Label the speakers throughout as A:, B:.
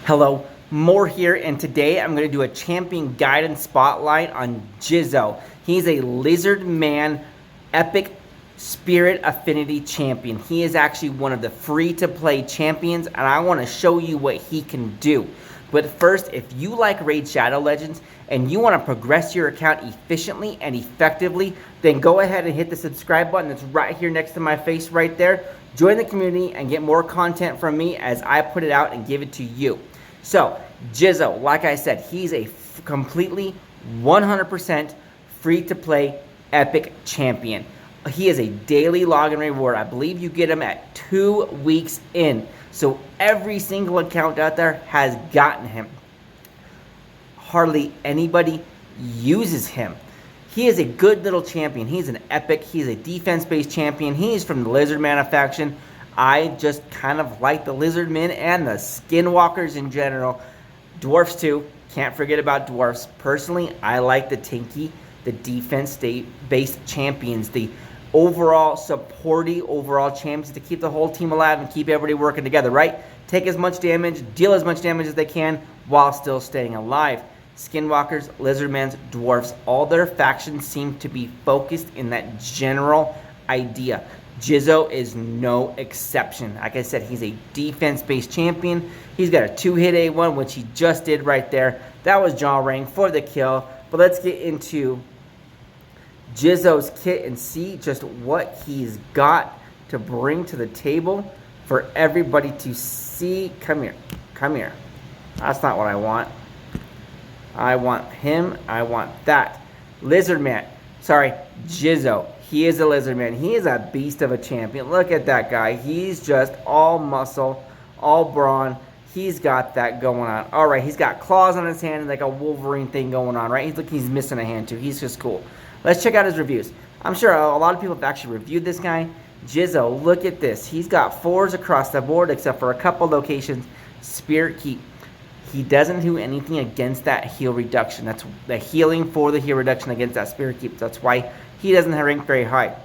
A: Hello, More here, and today I'm going to do a champion guidance spotlight on Jizoh. He's a Lizard Man Epic Spirit Affinity champion. He is actually one of the free-to-play champions, and I want to show you what he can do. But first, if you like Raid Shadow Legends and you want to progress your account efficiently and effectively, then go ahead and hit the subscribe button that's right here next to my face right there. Join the community and get more content from me as I put it out and give it to you. So, Jizoh, like I said, he's a completely 100% free-to-play epic champion. He is a daily login reward. I believe you get him at 2 weeks in. So every single account out there has gotten him. Hardly anybody uses him. He is a good little champion. He's an epic. He's a defense-based champion. He's from the Lizard Man faction. I just kind of like the Lizard Men and the Skinwalkers in general. Dwarfs too. Can't forget about Dwarfs. Personally, I like the Tinky, the defense-based champions, the overall supporty overall champions to keep the whole team alive and keep everybody working together, right? Take as much damage, deal as much damage as they can while still staying alive. Skinwalkers, Lizardmans, Dwarfs, all their factions seem to be focused in that general idea. Jizoh is no exception. Like I said, he's a defense-based champion. He's got a 2-hit A1, which he just did right there. That was Jaw Ring for the kill. But let's get into Jizoh's kit and see just what he's got to bring to the table for everybody to see. Come here. Come here. That's not what I want. I want him. I want that. Lizard Man. Sorry, Jizoh. He is a Lizard Man. He is a beast of a champion. Look at that guy. He's just all muscle, all brawn. He's got that going on. All right, he's got claws on his hand and like a Wolverine thing going on, right? He's missing a hand too. He's just cool. Let's check out his reviews. I'm sure a lot of people have actually reviewed this guy. Jizoh, look at this. He's got 4s across the board except for a couple locations. Spirit Keep. He doesn't do anything against that heal reduction. That's the healing for the heal reduction against that Spirit Keep. That's why he doesn't rank very high.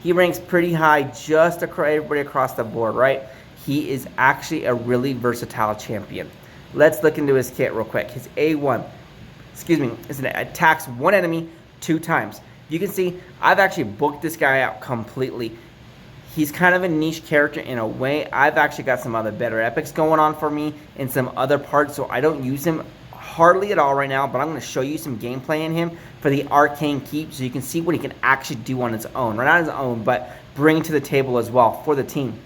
A: He ranks pretty high just everybody across the board, right? He is actually a really versatile champion. Let's look into his kit real quick. His A1, is it attacks one enemy 2 times. You can see I've actually booked this guy out completely. He's kind of a niche character in a way. I've actually got some other better epics going on for me in some other parts, so I don't use him hardly at all right now, but I'm going to show you some gameplay in him for the Arcane Keep so you can see what he can actually do on his own. Or not his own, but bring to the table as well for the team.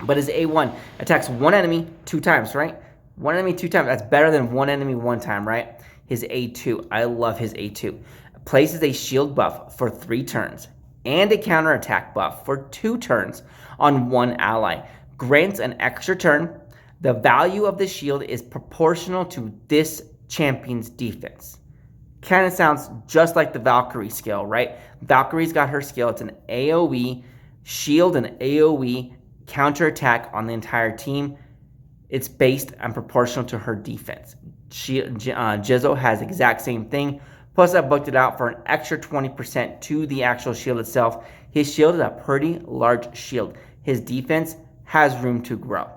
A: But his A1 attacks 1 enemy 2 times, right? 1 enemy 2 times. That's better than 1 enemy 1 time, right? His A2. I love his A2. Places a shield buff for 3 turns and a counterattack buff for 2 turns on 1 ally. Grants an extra turn. The value of the shield is proportional to this champion's defense. Kind of sounds just like the Valkyrie skill, right? Valkyrie's got her skill. It's an AoE shield and AoE counterattack on the entire team. It's based and proportional to her defense. Jizoh has the exact same thing. Plus, I booked it out for an extra 20% to the actual shield itself. His shield is a pretty large shield. His defense has room to grow.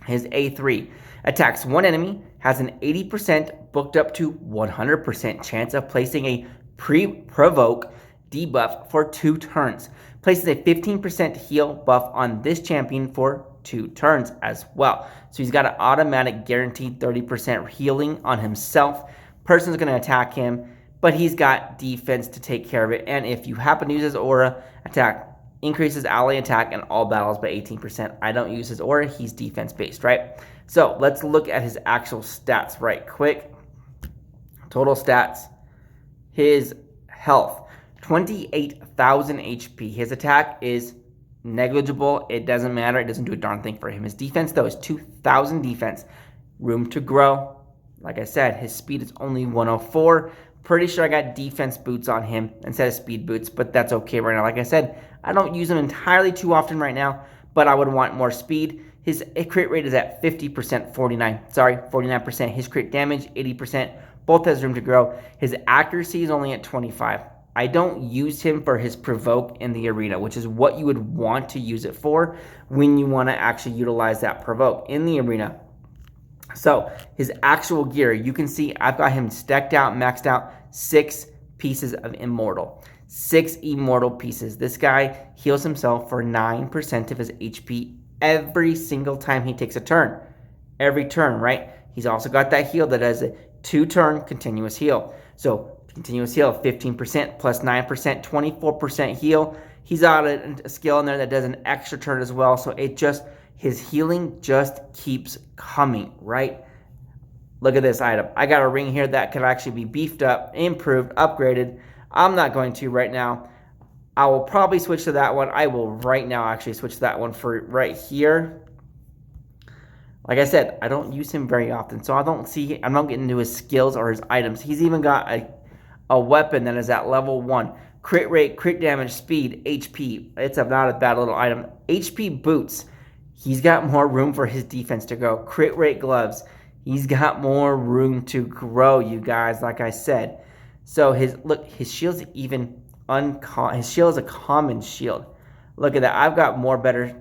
A: His A3 attacks 1 enemy, has an 80% booked up to 100% chance of placing a provoke debuff for 2 turns. Places a 15% heal buff on this champion for 2 turns as well. So he's got an automatic guaranteed 30% healing on himself. Person's going to attack him, but he's got defense to take care of it. And if you happen to use his aura, attack increases ally attack in all battles by 18%. I don't use his aura. He's defense based, right? So let's look at his actual stats right quick. Total stats. His health, 28,000 HP. His attack is negligible. It doesn't matter. It doesn't do a darn thing for him. His defense, though, is 2,000 defense. Room to grow. Like I said, his speed is only 104. Pretty sure I got defense boots on him instead of speed boots, but that's okay right now. Like I said, I don't use them entirely too often right now, but I would want more speed. His crit rate is at 50%, 49%. His crit damage, 80%. Both has room to grow. His accuracy is only at 25. I don't use him for his provoke in the arena, which is what you would want to use it for when you want to actually utilize that provoke in the arena. So his actual gear, you can see I've got him stacked out, maxed out, 6 pieces of immortal. 6 immortal pieces. This guy heals himself for 9% of his HP every single time he takes a turn. Every turn, right? He's also got that heal that has a 2-turn continuous heal. So continuous heal, 15% plus 9%, 24% heal. He's got a skill in there that does an extra turn as well. So his healing just keeps coming, right? Look at this item. I got a ring here that could actually be beefed up, improved, upgraded. I'm not going to right now. I will probably switch to that one. I will right now actually switch to that one for right here. Like I said, I don't use him very often, so I'm not getting into his skills or his items. He's even got a weapon that is at level 1. Crit rate, crit damage, speed, HP. It's not a bad little item. HP boots. He's got more room for his defense to go. Crit rate gloves. He's got more room to grow, you guys, like I said. So his shield's even his shield is a common shield. Look at that. I've got more better.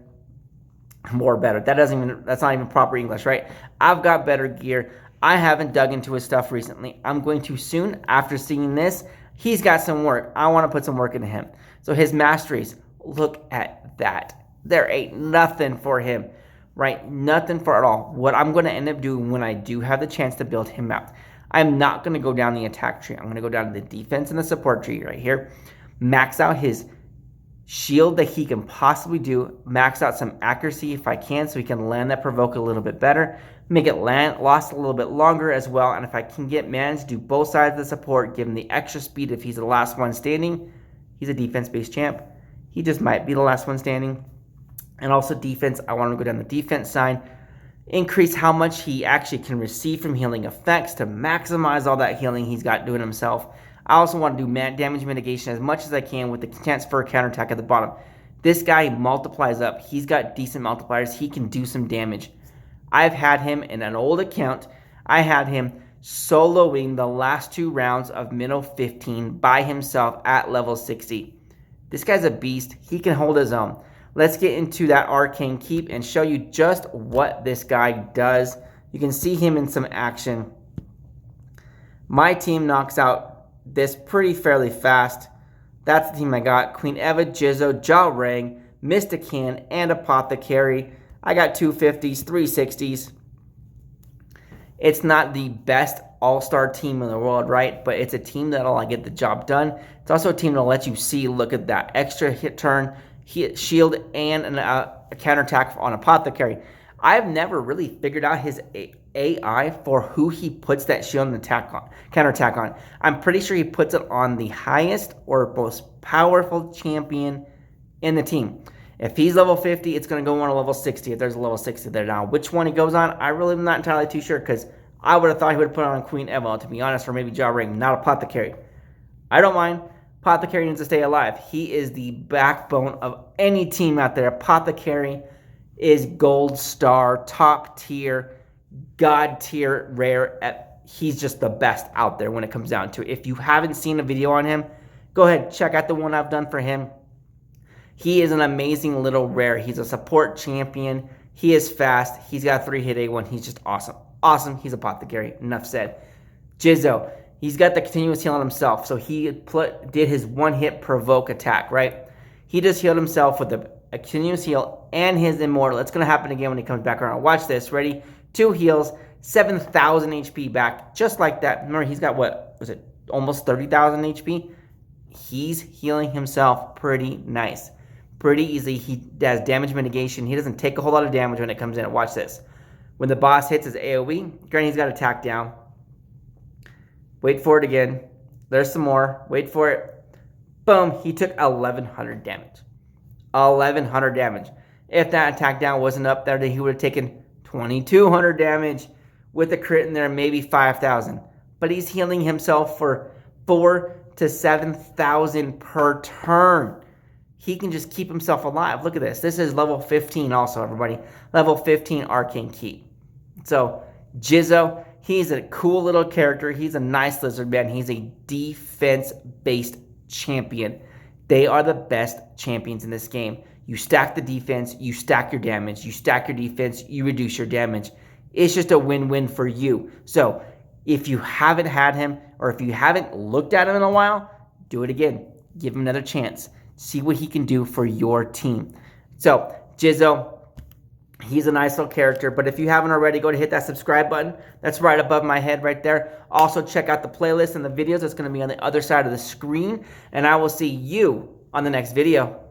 A: That's not even proper English, right? I've got better gear. I haven't dug into his stuff recently. I'm going to soon after seeing this. He's got some work. I want to put some work into him. So his masteries, look at that. There ain't nothing for him, right? Nothing for it all. What I'm going to end up doing when I do have the chance to build him out, I'm not going to go down the attack tree. I'm going to go down to the defense and the support tree right here. Max out his shield that he can possibly do. Max out some accuracy if I can so he can land that provoke a little bit better. Make it last a little bit longer as well. And if I can get managed to do both sides of the support, give him the extra speed if he's the last one standing. He's a defense-based champ. He just might be the last one standing. And also defense, I want to go down the defense side. Increase how much he actually can receive from healing effects to maximize all that healing he's got doing himself. I also want to do damage mitigation as much as I can with the chance for a counterattack at the bottom. This guy multiplies up. He's got decent multipliers. He can do some damage. I've had him in an old account. I had him soloing the last 2 rounds of Minnow 15 by himself at level 60. This guy's a beast. He can hold his own. Let's get into that Arcane Keep and show you just what this guy does. You can see him in some action. My team knocks out this fairly fast. That's the team I got. Queen Eva, Jizoh, Jarang, Mystican, and Apothecary. I got 250s, 360s. It's not the best all-star team in the world, right? But it's a team that'll get the job done. It's also a team that'll let you see, look at that extra hit turn, shield, and a counterattack on Apothecary. I've never really figured out his AI for who he puts that shield and counterattack on. I'm pretty sure he puts it on the highest or most powerful champion in the team. If he's level 50, it's going to go on a level 60 if there's a level 60 there. Now, which one he goes on, I really am not entirely too sure because I would have thought he would have put it on Queen Eva, to be honest, or maybe Jarang, not Apothecary. I don't mind. Apothecary needs to stay alive. He is the backbone of any team out there. Apothecary is gold star, top tier, god tier, rare. He's just the best out there when it comes down to it. If you haven't seen a video on him, go ahead, check out the one I've done for him. He is an amazing little rare. He's a support champion. He is fast. He's got 3-hit A1. He's just awesome. Awesome. He's Apothecary. Enough said. Jizoh. He's got the continuous heal on himself. So he did his 1-hit provoke attack, right? He just healed himself with a continuous heal and his immortal. It's going to happen again when he comes back around. Watch this. Ready? 2 heals. 7,000 HP back. Just like that. Remember, he's got what? Was it almost 30,000 HP? He's healing himself pretty nice. Pretty easy. He does damage mitigation. He doesn't take a whole lot of damage when it comes in. Watch this. When the boss hits his AoE, granted he's got attack down. Wait for it again. There's some more. Wait for it. Boom. He took 1,100 damage. 1,100 damage. If that attack down wasn't up there, then he would have taken 2,200 damage with a crit in there, maybe 5,000. But he's healing himself for 4,000 to 7,000 per turn. He can just keep himself alive. Look at this. This is level 15 also, everybody. Level 15 Arcane Keep. So, Jizoh, he's a cool little character. He's a nice lizard man. He's a defense-based champion. They are the best champions in this game. You stack the defense, you stack your damage. You stack your defense, you reduce your damage. It's just a win-win for you. So if you haven't had him, or if you haven't looked at him in a while, do it again. Give him another chance. See what he can do for your team. So Jizoh, he's a nice little character, but if you haven't already, go to hit that subscribe button. That's right above my head right there. Also, check out the playlist and the videos. That's going to be on the other side of the screen, and I will see you on the next video.